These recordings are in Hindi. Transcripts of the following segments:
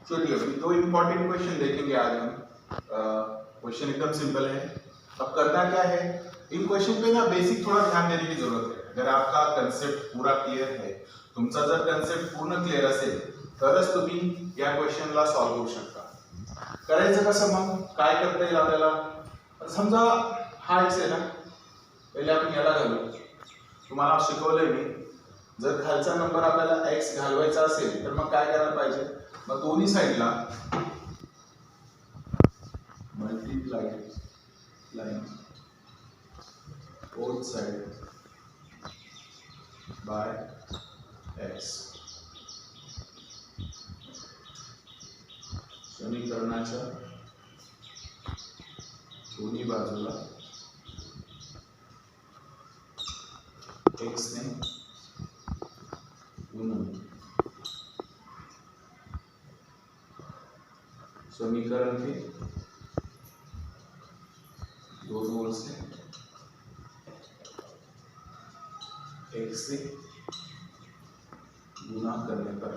चलिए अभी दो इम्पोर्टेंट क्वेश्चन देखेंगे आज हम। क्वेश्चन एकदम सिंपल है। अब करना क्या है, इन क्वेश्चन पे ना बेसिक थोड़ा ध्यान देने की जरूरत है। अगर आपका कन्सेप्ट पूरा क्लियर है, तुमचा जर कन्सेप्ट पूर्ण क्लियर असेल तरच तुम्ही या क्वेश्चनला सॉल्व करू शकता। करायचं कसं, मग काय करता येईल आपल्याला? समजा हा एक्स आहे ना, पहिले आपण याला घालू। तुम्हाला शिकवलंय मी, जर खालचा नंबर आपल्याला एक्स घालवायचा असेल तर मग काय करायला पाहिजे, मग दोन्ही साइडला multiply line both side by x. समीकरणाच्या दोन्ही बाजूला एक्स ने गुणून समीकरण के दोनों ओर से एक्स से गुणा करने पर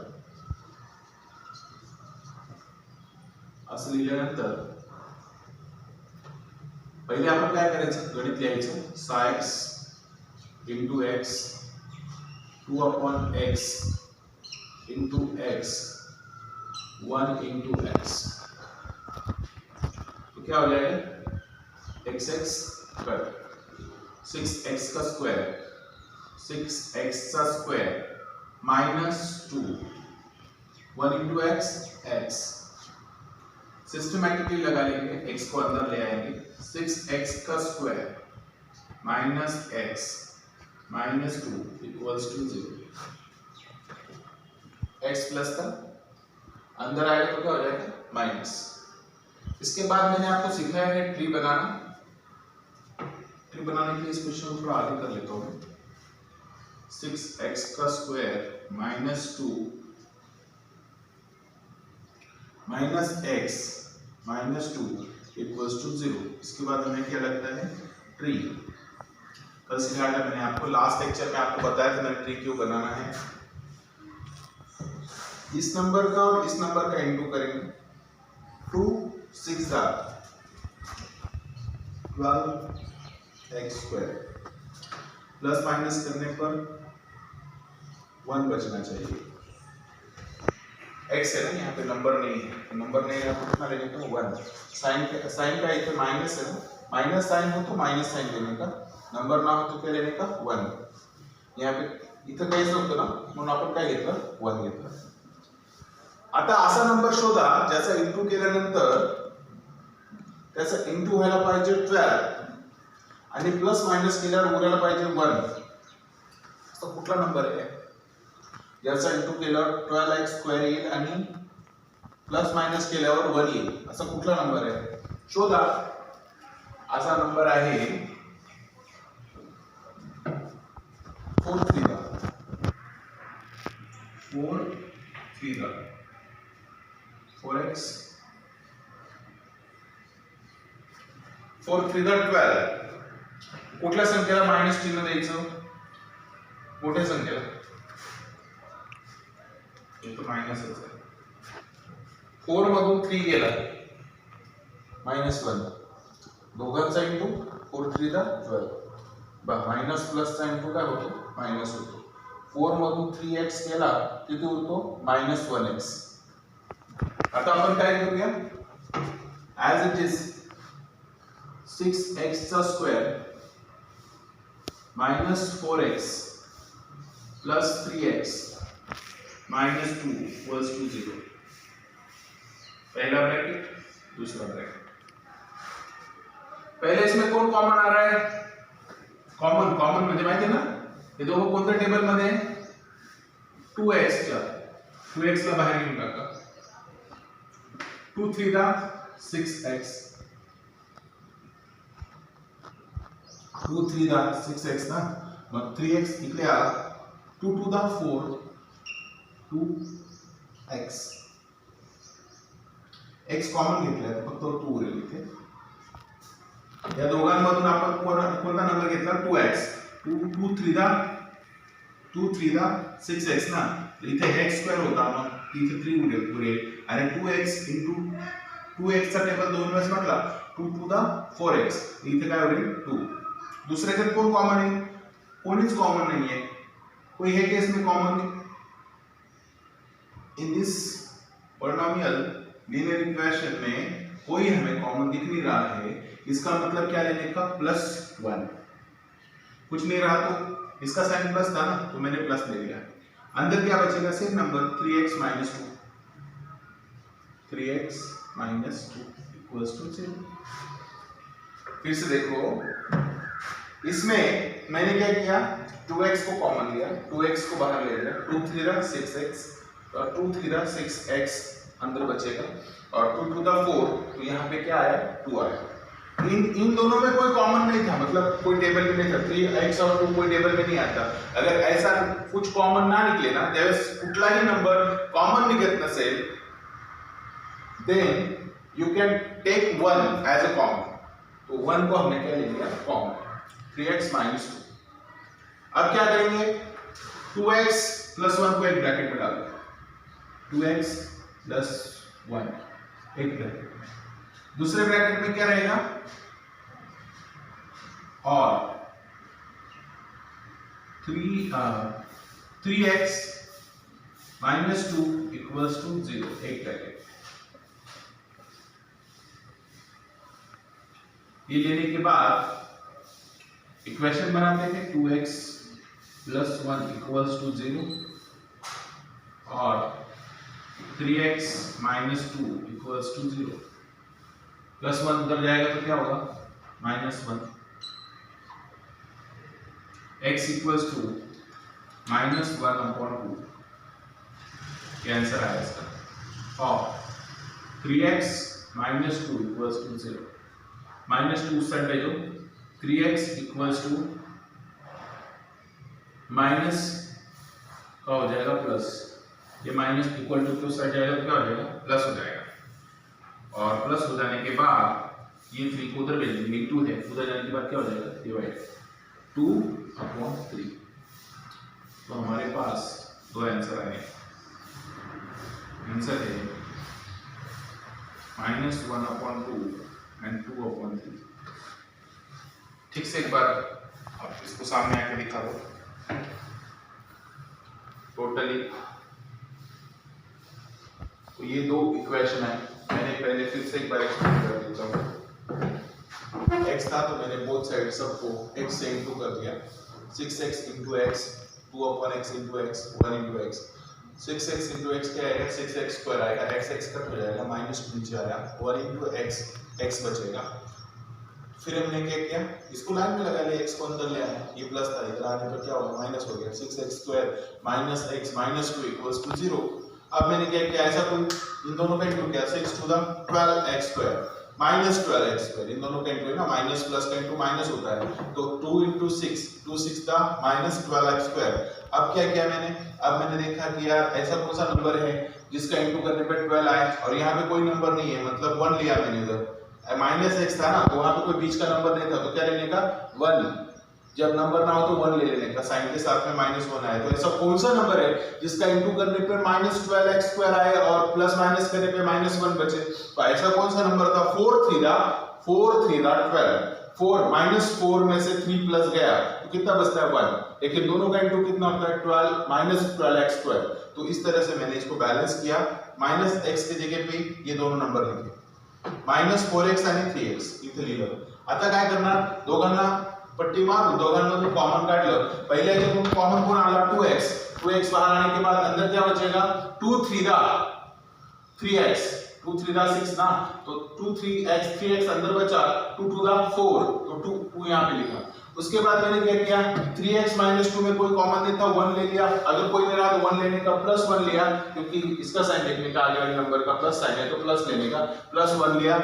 असं लिहिल्यानंतर पहिले आपण काय करायचं, गणित लिहायचं। सा x into x 2/x into x 1 into x, तो क्या हो जाएगा एक्स एक्स कट 6x का स्क्वायर 6x का square minus 2 1 into x x. Systematically लगा लेंगे, x को अंदर ले आएंगे। 6x का square minus x minus 2 equals to 0। x plus का अंदर आएगा तो क्या हो जाएगा माइनस। इसके बाद मैंने आपको सिखाया है ट्री बनाना। ट्री बनाने के लिए इस क्वेश्चन को थोड़ा आगे कर लेता हूँ। 6x का square minus 2 minus x minus 2 equals to 0। इसके बाद हमें क्या लगता है, ट्री। कल सिखाया था मैंने आपको, लास्ट लेक्चर में आपको बताया था मैंने ट्री क्यों बनाना है। इस नंबर का और इस नंबर का इंटू करेंगे। 2 6 12x स्क्वायर प्लस माइनस करने पर 1 बचना चाहिए। x है ना, यहाँ पे नंबर नहीं है, नंबर नहीं है तो कितना लेंगे तो 1। साइन का इथे माइनस है ना, माइनस साइन हो तो माइनस साइन लेने का, नंबर ना हो तो क्या लेने का 1। यहाँ पे इथं काहीच नव्हतं ना, म्हणून आपण काय घेतलं 1 घेतलं। आता असा नंबर शोधा ज्याचा इंटू केल्यानंतर त्याचा इंटू व्हायला पाहिजे 12 आणि प्लस मायनस केल्यावर उरायला पाहिजे 1। तो कुठला नंबर आहे ज्याचा इंटू केल्यावर 12x स्क्वेअर येईल आणि प्लस मायनस केल्यावर 1 येईल, असा कुठला नंबर आहे शोधा। असा नंबर आहे 4 3 4x 4 3 12। कुठल्या संख्येला मायनस चिन्ह द्यायचं, मोठ्या संख्येला, तो मायनसच आहे। 4 मधून 3 गेला मायनस 1, दोघांचा इंटू 4 3 12 बघ, मायनस प्लस चा इंटू काय होतो मायनस होतो। 4 मधून 3x गेला किती उरतो मायनस 1x। आता आपण काय करूया, ऍज इट इज 6x चा square minus 4x plus 3x minus 2 equals to 0। पहला ब्रैकेट दूसरा ब्रैकेट। पहले इसमें कौन कॉमन आ रहा है, कॉमन म्हणजे माहिती आहे ना, हे दोघं कोणत्या टेबल मध्ये 2x च्या 2x ला बाहेर घेऊन टाका। 2 3 6x 2 3 6x ना, मग 3x इकडे आला। 2 2 4 2x x कॉमन घेतलाय फक्त 2 उरेल इथे। या दोघांमधून आपण कोणता नंबर घेतला 2x। 2 3 6x ना, इथे x स्क्वेअर होता, मग इथे 3 उरेल आणि 2x इंटू 2x चा टेबल दोन वेळेस म्हटला 2 टू द 4x इथे काय होईल 2. दुसऱ्याच्यात कोण कॉमन आहे? कोणीच कॉमन नाहीये, कोई है केस में कॉमन नहीं. In this polynomial linear equation में कोई हमें कॉमन दिख नहीं रहा है. इसका मतलब क्या लेने का? +1. कुछ नहीं रहा तो इसका साइन प्लस था ना, तो मैंने प्लस ले लिया. अंदर क्या बचेगा? Same number 3x - 2. 3x - 2 = 0. फिर से देखो, इसमें मैंने क्या किया? 2x को कॉमन लिया, 2x को बाहर ले लिया, 2 3 6x और 2 3 6x अंदर बचेगा और 2 टू द 4, तो यहाँ पे क्या आया? 2 आया. इन दोनों में कोई कॉमन नहीं था, मतलब कोई टेबल में नहीं था. 3x और 2 कोई टेबल में नहीं आता. अगर ऐसा कुछ कॉमन ना निकले ना, त्यावेळेस कुठलाही नंबर कॉमन निघत नसेल, then you can take 1 as a common. तो 1 को हमने क्या ले लिया? कॉमन. 3x - 2. अब क्या करेंगे? 2x + 1 को एक ब्रैकेट में डाल दें. 2x + 1 एक ब्रैकेट. दूसरे ब्रैकेट में क्या रहेगा? और 3x - 2 = 0 एक ब्रैकेट. ये लेने के बाद इक्वेशन बनाते हैं. 2x + 1 = 0 और 3x - 2 = 0. +1 उधर जाएगा तो क्या होगा? -1. x = -1/2. ये आंसर आया इसका. और 3x - 2 = 0. -2 साइड ले जाओ. 3x = माइनस का हो जाएगा प्लस. ये minus equal two plus side जाएगा तो क्या हो जाएगा? प्लस हो जाएगा. और प्लस हो जाने के बाद ये 3 को उधर भेज देंगे. 2 है, उधर जाने के बाद क्या हो जाएगा? डिवाइड 2/3. तो हमारे पास दो आंसर आए. आंसर है -1/2 एंड 2/3. ठीक से एक बार आप इसको सामने आके दिखा दो. टोटली तो ये दो इक्वेशन है. मैंने पहले फिर से एक बार एक्सप्लेन कर देता हूँ. x था तो मैंने बोथ साइड सबको x से इंटू कर दिया. 6x × x 2/x × x 1 × x. 6x × x क्या आएगा? 6x² आएगा. x कट हो जाएगा, -2 नीचे आया. 1 × x x बचेगा. फिर हमने क्या किया? इसको लाइन में लगा लिया, x को अंदर ले आया. ये प्लस था, इधर आने पर क्या होगा? माइनस हो गया. 6x² - x - 2 = 0. अब मैंने क्या किया? ऐसा कोई इन दोनों का इंटू किया. 6 टू द 12x² -12x². इन दोनों का इंटू है ना, माइनस प्लस का इंटू माइनस होता है. तो 2 × 6 2 6 था -12x². अब क्या किया मैंने? अब मैंने देखा कि यार ऐसा कौन सा नंबर है जिसका इंटू करने पे 12 आए और यहाँ पे कोई नंबर नहीं है, मतलब 1 लिया मैंने. उधर -x था ना, तो वहां पे कोई बीच का नंबर नहीं था, तो क्या लेने का? 1. जब नंबर ना हो तो 1 ले लेने का. साइन के साथ में -1 आए. तो ऐसा कौन सा नंबर है जिसका इंटू करने पे -12x² आए और प्लस माइनस करने पे -1 बचे? तो ऐसा कौन सा नंबर था? 4 3 12. 4 -4 में से 3 प्लस गया तो कितना बचता है? 1. लेकिन दोनों का इंटू कितना होता है? 12 -12x². तो इस तरह से मैंने इसको बैलेंस किया. -x की जगह पे ये दोनं नंबर लिखे. -4x आणि 3x इथे लिहिलं. आता काय करणार? दोघांना पट्टी मारून दोघांमधून कॉमन काढलं. पहिल्या याच्यातून कॉमन कोण आला? 2x बाहर आने के बाद अंदर क्या बचेगा? 2 3 3x 2 3 6 ना, तो 2 3x अंदर बचा. 2 2 4, तो 2 यहाँ पे लिखा. उसके बाद मैंने क्या किया? 3x - 2 में कोई कॉमन नहीं था, 1 ले लिया. अगर कोई नहीं रहा तो 1 लेने का, +1 लिया क्योंकि इसका साइन देखने का आगे वाले नंबर का प्लस साइन है तो प्लस लेने का. +1 लिया.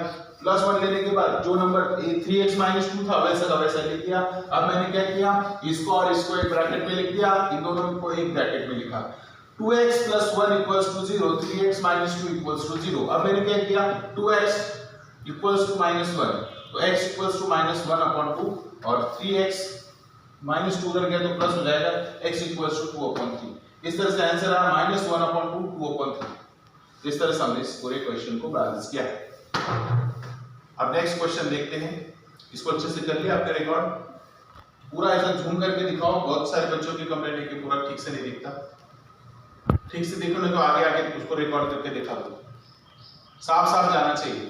+1 लेने के बाद जो नंबर 3x - 2 था वैसा का वैसा लिख दिया. अब मैंने क्या किया? इसको और इसको एक ब्रैकेट में लिख दिया. इन दोनों को एक ब्रैकेट में लिखा. 2x + 1 = 0, 3x - 2 = 0. अब मैंने क्या किया? 2x = -1, तो x = -1/2 और 3x - 2 उधर गया तो प्लस हो जाएगा. x = 2/3. इस तरह से आंसर आया -1/2 2/3. इस तरह से हमने इस पूरे क्वेश्चन को बैलेंस किया। अब नेक्स्ट क्वेश्चन देखते हैं। इसको अच्छे से कर लिया आपने रिकॉर्ड, पूरा ऐसा झूम करके दिखाओ, बहुत सारे बच्चों के कमेंट है कि पूरा ठीक से नहीं दिखता, ठीक से देखो नहीं तो आगे आगे उसको रिकॉर्ड करके दिखा दो, साफ साफ जाना चाहिए।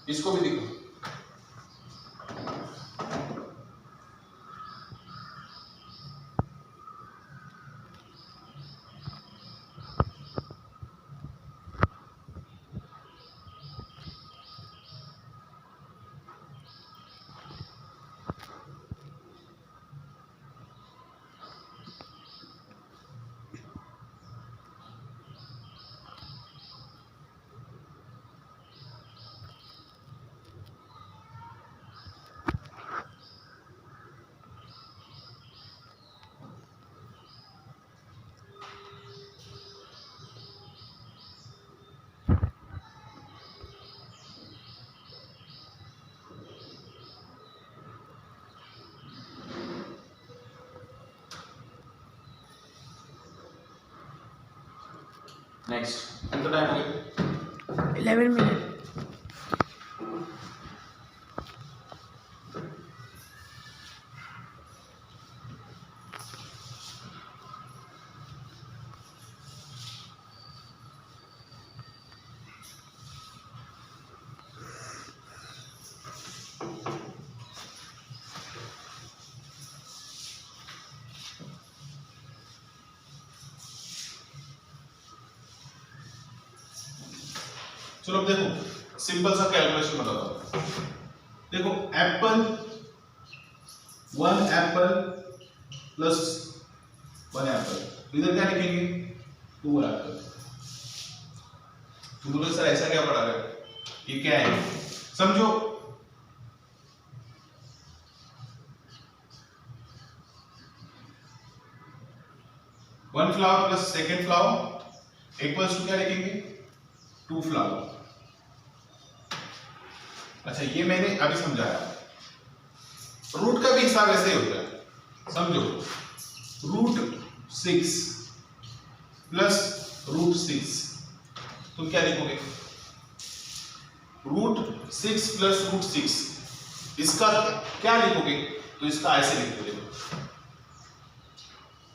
इसको भी दिखो। नेक्स्ट कितना टाइम हो गया? 11 मिनट। चलो अब देखो सिंपल सा कैलकुलेशन बताता हूं। देखो एप्पल, 1 एप्पल प्लस 1 एप्पल, इधर क्या लिखेंगे? 2 एप्पल। तो बोलो सर ऐसा क्या पढ़ा रहे हो, ये क्या है? समझो one flower plus second flower equals to क्या लिखेंगे? 2 फ्लावर। अच्छा ये मैंने अभी समझाया, रूट का भी हिसाब ऐसे ही होता है। समझो √6 प्लस √6, तुम क्या लिखोगे? √6 प्लस √6, इसका क्या लिखोगे? तो इसका ऐसे लिख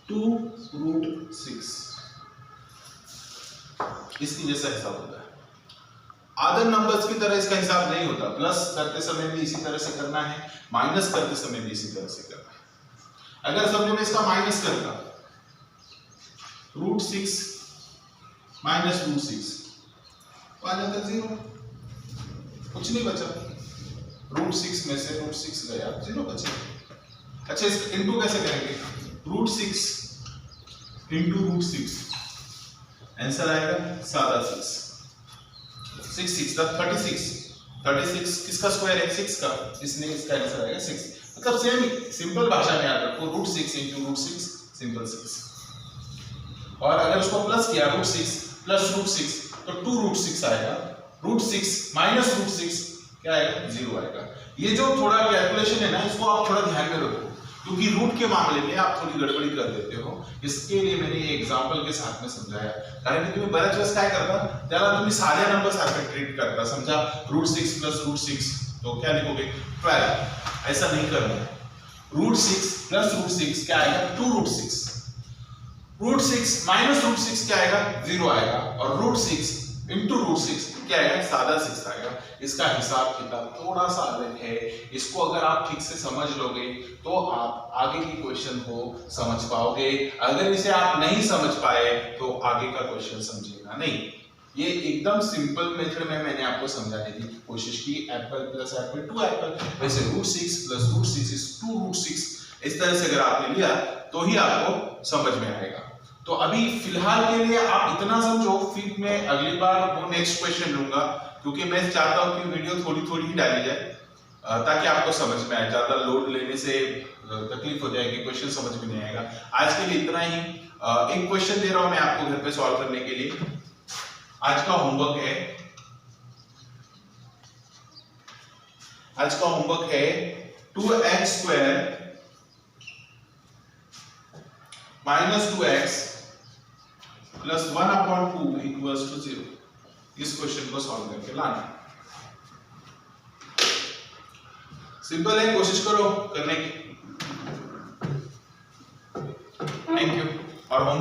दो, 2√6, इसकी जैसा हिसाब होता है। अदर नंबर्स की तरह इसका हिसाब नहीं होता, प्लस करते समय भी इसी तरह से करना है, माइनस करते समय भी इसी तरह से करना है। अगर समझो मैं इसका माइनस करता, √6 माइनस √6 तो आ जाता 0, कुछ नहीं बचा। √6 में से √6 गया, 0 बचा। अच्छा इसका इंटू कैसे करेंगे? √6 इंटू √6, आंसर आएगा सादा 6, 6 36 किसका स्क्वायर है? 6 का, इसलिए इसका आंसर आएगा 6। मतलब सेम सिंपल भाषा में याद रखो, √6 इंटू √6 सिंपल 6। और अगर उसको प्लस किया √6 प्लस √6 तो 2√6 आएगा, √6 माइनस √6 क्या आएगा? 0 आएगा। ये जो थोड़ा कैलकुलेशन है ना, इसको आप थोड़ा ध्यान में रखो, क्योंकि रूट के मामले में आप थोड़ी गड़बड़ी कर देते हो। इसके लिए मैंने ये एग्जांपल के साथ में समझाया, कारण की तुम्ही बऱ्याच वेळेस काय करता, त्याला तुम्ही साध्या नंबर सारखं ट्रीट करता। समझा √6 प्लस √6 तो क्या लिखोगे? 12। ऐसा नहीं करना है। √6 प्लस √6 क्या आएगा? 2√6। √6 माइनस √6 क्या आएगा? 0 आएगा। और √6 इंटू √6 क्या आएगा? सादा 6 आएगा। इसका हिसाब किताब थोड़ा सा अलग है, इसको अगर आप ठीक से समझ लोगे तो आप आगे की क्वेश्चन को समझ पाओगे। अगर इसे आप नहीं समझ पाए तो आगे का क्वेश्चन समझेगा नहीं। ये एकदम सिंपल मेथड में मैंने आपको समझाने की कोशिश की। एप्पल प्लस एप्पल 2 एप्पल, वैसे √6 प्लस √6 इज 2√6। इस तरह से अगर आपने लिया तो ही आपको समझ में आएगा। तो अभी फिलहाल के लिए आप इतना समझो, फिर मैं अगली बार वो नेक्स्ट क्वेश्चन लूंगा, क्योंकि मैं चाहता हूं कि वीडियो थोड़ी थोड़ी ही डाली जाए ताकि आपको समझ में आए। ज्यादा लोड लेने से तकलीफ हो जाएगी, क्वेश्चन समझ में नहीं आएगा। आज के लिए इतना ही। एक क्वेश्चन दे रहा हूं मैं आपको घर पे सॉल्व करने के लिए। आज का होमवर्क है 2x² minus 2x plus 1/2 equals to 0। इस क्वेश्चन को सॉल्व करके लाना। सिंपल है, कोशिश करो करने की। Thank you. और होमवर्क